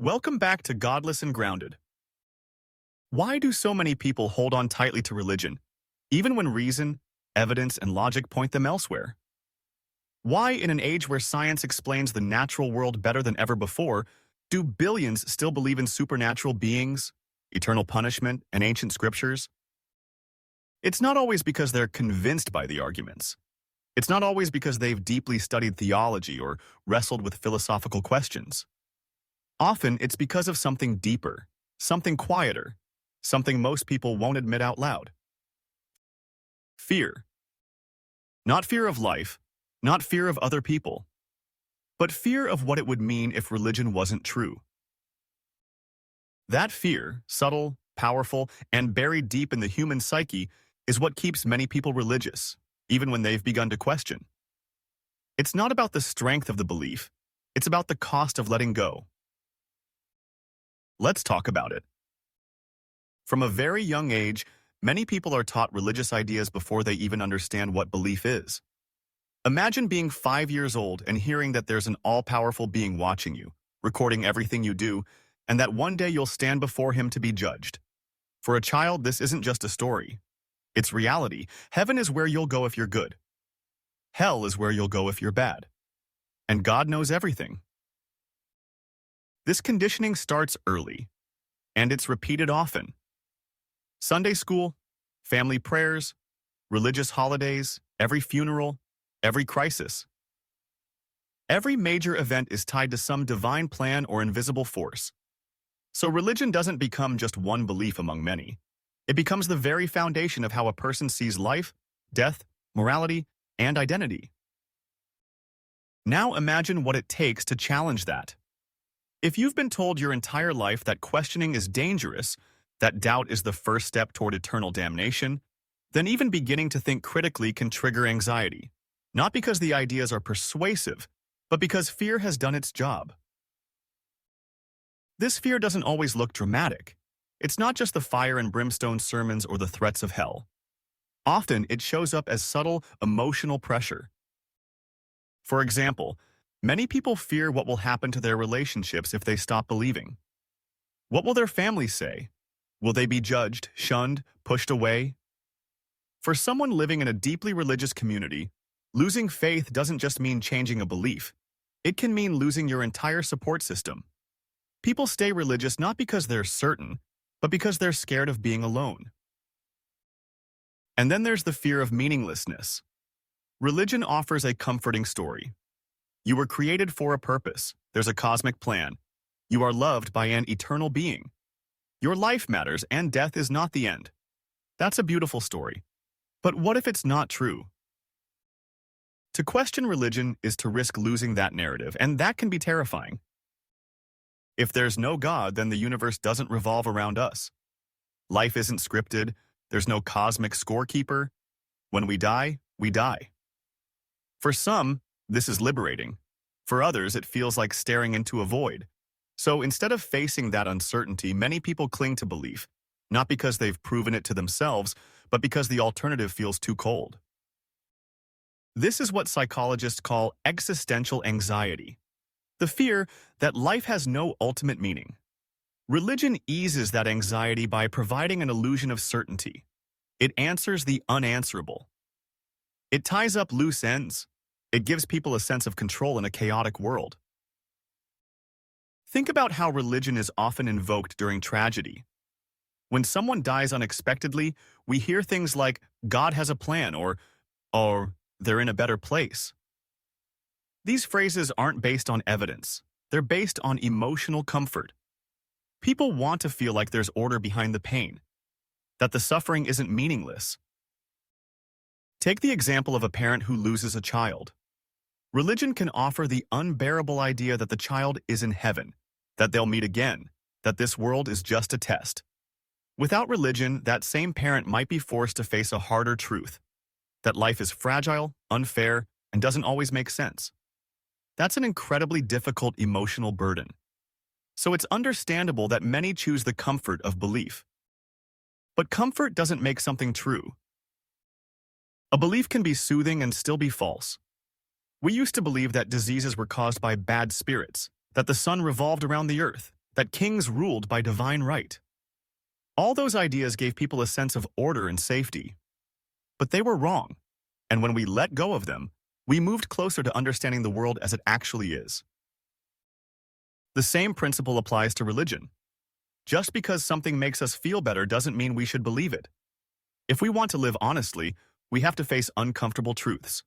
Welcome back to Godless and Grounded. Why do so many people hold on tightly to religion, even when reason, evidence, and logic point them elsewhere? Why, in an age where science explains the natural world better than ever before, do billions still believe in supernatural beings, eternal punishment, and ancient scriptures? It's not always because they're convinced by the arguments. It's not always because they've deeply studied theology or wrestled with philosophical questions. Often, it's because of something deeper, something quieter, something most people won't admit out loud. Fear. Not fear of life, not fear of other people, but fear of what it would mean if religion wasn't true. That fear, subtle, powerful, and buried deep in the human psyche, is what keeps many people religious, even when they've begun to question. It's not about the strength of the belief, it's about the cost of letting go. Let's talk about it. From a very young age, many people are taught religious ideas before they even understand what belief is. Imagine being 5 years old and hearing that there's an all-powerful being watching you, recording everything you do, and that one day you'll stand before him to be judged. For a child, this isn't just a story. It's reality. Heaven is where you'll go if you're good. Hell is where you'll go if you're bad. And God knows everything. This conditioning starts early, and it's repeated often. Sunday school, family prayers, religious holidays, every funeral, every crisis. Every major event is tied to some divine plan or invisible force. So religion doesn't become just one belief among many. It becomes the very foundation of how a person sees life, death, morality, and identity. Now imagine what it takes to challenge that. If you've been told your entire life that questioning is dangerous, that doubt is the first step toward eternal damnation, then even beginning to think critically can trigger anxiety. Not because the ideas are persuasive, but because fear has done its job. This fear doesn't always look dramatic. It's not just the fire and brimstone sermons or the threats of hell. Often, it shows up as subtle, emotional pressure. For example, many people fear what will happen to their relationships if they stop believing. What will their families say? Will they be judged, shunned, pushed away? For someone living in a deeply religious community, losing faith doesn't just mean changing a belief. It can mean losing your entire support system. People stay religious not because they're certain, but because they're scared of being alone. And then there's the fear of meaninglessness. Religion offers a comforting story. You were created for a purpose. There's a cosmic plan. You are loved by an eternal being. Your life matters and death is not the end. That's a beautiful story. But what if it's not true? To question religion is to risk losing that narrative, and that can be terrifying. If there's no God, then the universe doesn't revolve around us. Life isn't scripted. There's no cosmic scorekeeper. When we die, we die. For some, this is liberating. For others, it feels like staring into a void. So instead of facing that uncertainty, many people cling to belief, not because they've proven it to themselves, but because the alternative feels too cold. This is what psychologists call existential anxiety, the fear that life has no ultimate meaning. Religion eases that anxiety by providing an illusion of certainty. It answers the unanswerable. It ties up loose ends. It gives people a sense of control in a chaotic world. Think about how religion is often invoked during tragedy. When someone dies unexpectedly, we hear things like, God has a plan, or they're in a better place. These phrases aren't based on evidence. They're based on emotional comfort. People want to feel like there's order behind the pain, that the suffering isn't meaningless. Take the example of a parent who loses a child. Religion can offer the unbearable idea that the child is in heaven, that they'll meet again, that this world is just a test. Without religion, that same parent might be forced to face a harder truth, that life is fragile, unfair, and doesn't always make sense. That's an incredibly difficult emotional burden. So it's understandable that many choose the comfort of belief. But comfort doesn't make something true. A belief can be soothing and still be false. We used to believe that diseases were caused by bad spirits, that the sun revolved around the earth, that kings ruled by divine right. All those ideas gave people a sense of order and safety. But they were wrong, and when we let go of them, we moved closer to understanding the world as it actually is. The same principle applies to religion. Just because something makes us feel better doesn't mean we should believe it. If we want to live honestly, we have to face uncomfortable truths.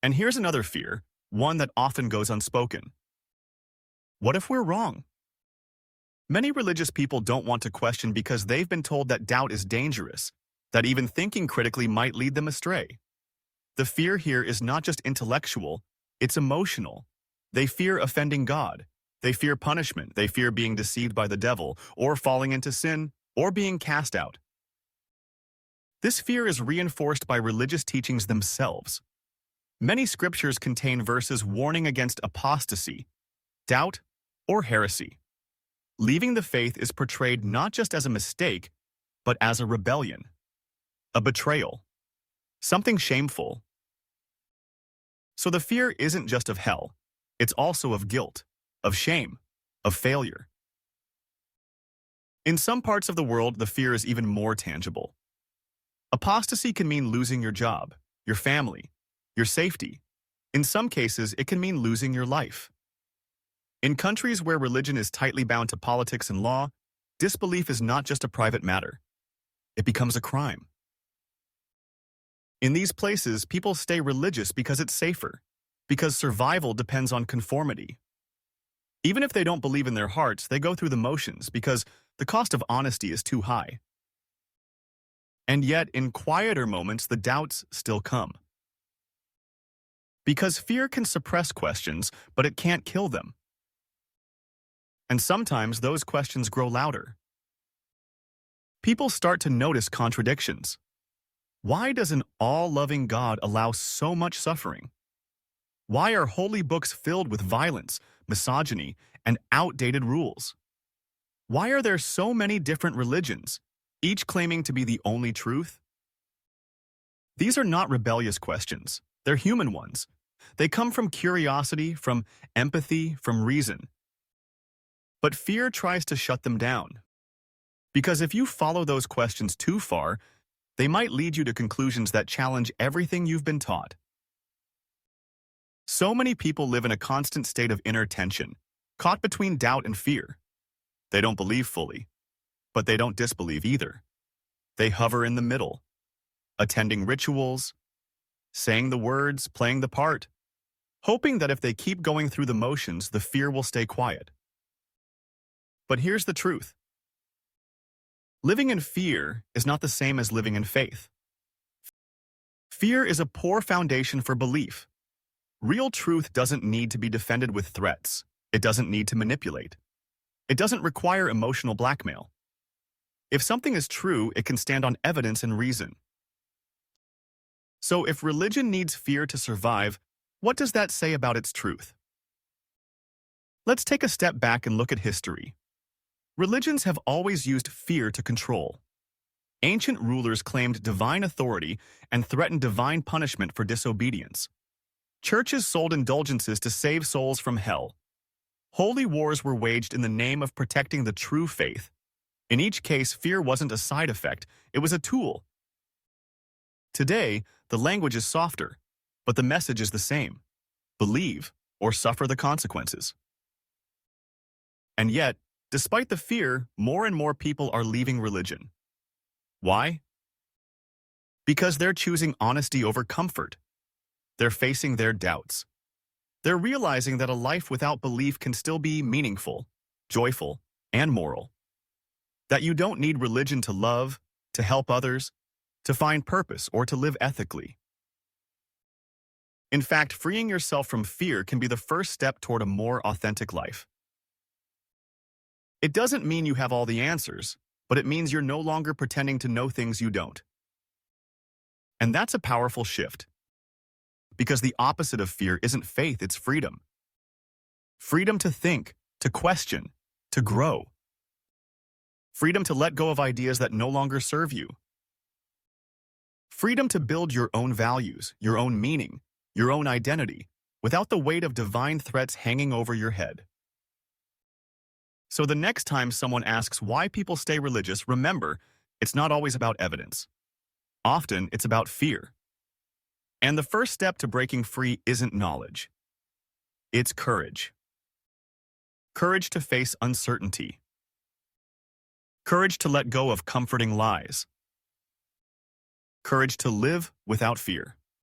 And here's another fear, one that often goes unspoken. What if we're wrong? Many religious people don't want to question because they've been told that doubt is dangerous, that even thinking critically might lead them astray. The fear here is not just intellectual, it's emotional. They fear offending God. They fear punishment. They fear being deceived by the devil, or falling into sin, or being cast out. This fear is reinforced by religious teachings themselves. Many scriptures contain verses warning against apostasy, doubt, or heresy. Leaving the faith is portrayed not just as a mistake, but as a rebellion, a betrayal, something shameful. So the fear isn't just of hell, it's also of guilt, of shame, of failure. In some parts of the world, the fear is even more tangible. Apostasy can mean losing your job, your family, your safety. In some cases, it can mean losing your life. In countries where religion is tightly bound to politics and law, disbelief is not just a private matter. It becomes a crime. In these places, people stay religious because it's safer, because survival depends on conformity. Even if they don't believe in their hearts, they go through the motions because the cost of honesty is too high. And yet, in quieter moments, the doubts still come. Because fear can suppress questions, but it can't kill them. And sometimes those questions grow louder. People start to notice contradictions. Why does an all-loving God allow so much suffering? Why are holy books filled with violence, misogyny, and outdated rules? Why are there so many different religions, each claiming to be the only truth? These are not rebellious questions. They're human ones. They come from curiosity, from empathy, from reason. But fear tries to shut them down. Because if you follow those questions too far, they might lead you to conclusions that challenge everything you've been taught. So many people live in a constant state of inner tension, caught between doubt and fear. They don't believe fully, but they don't disbelieve either. They hover in the middle, attending rituals, saying the words, playing the part, hoping that if they keep going through the motions, the fear will stay quiet. But here's the truth. Living in fear is not the same as living in faith. Fear is a poor foundation for belief. Real truth doesn't need to be defended with threats. It doesn't need to manipulate. It doesn't require emotional blackmail. If something is true, it can stand on evidence and reason. So if religion needs fear to survive, what does that say about its truth? Let's take a step back and look at history. Religions have always used fear to control. Ancient rulers claimed divine authority and threatened divine punishment for disobedience. Churches sold indulgences to save souls from hell. Holy wars were waged in the name of protecting the true faith. In each case, fear wasn't a side effect, it was a tool. Today, the language is softer, but the message is the same. Believe or suffer the consequences. And yet, despite the fear, more and more people are leaving religion. Why? Because they're choosing honesty over comfort. They're facing their doubts. They're realizing that a life without belief can still be meaningful, joyful, and moral. That you don't need religion to love, to help others, to find purpose, or to live ethically. In fact, freeing yourself from fear can be the first step toward a more authentic life. It doesn't mean you have all the answers, but it means you're no longer pretending to know things you don't. And that's a powerful shift. Because the opposite of fear isn't faith, it's freedom. Freedom to think, to question, to grow. Freedom to let go of ideas that no longer serve you. Freedom to build your own values, your own meaning, your own identity, without the weight of divine threats hanging over your head. So the next time someone asks why people stay religious, remember, it's not always about evidence. Often, it's about fear. And the first step to breaking free isn't knowledge. It's courage. Courage to face uncertainty. Courage to let go of comforting lies. Courage to live without fear.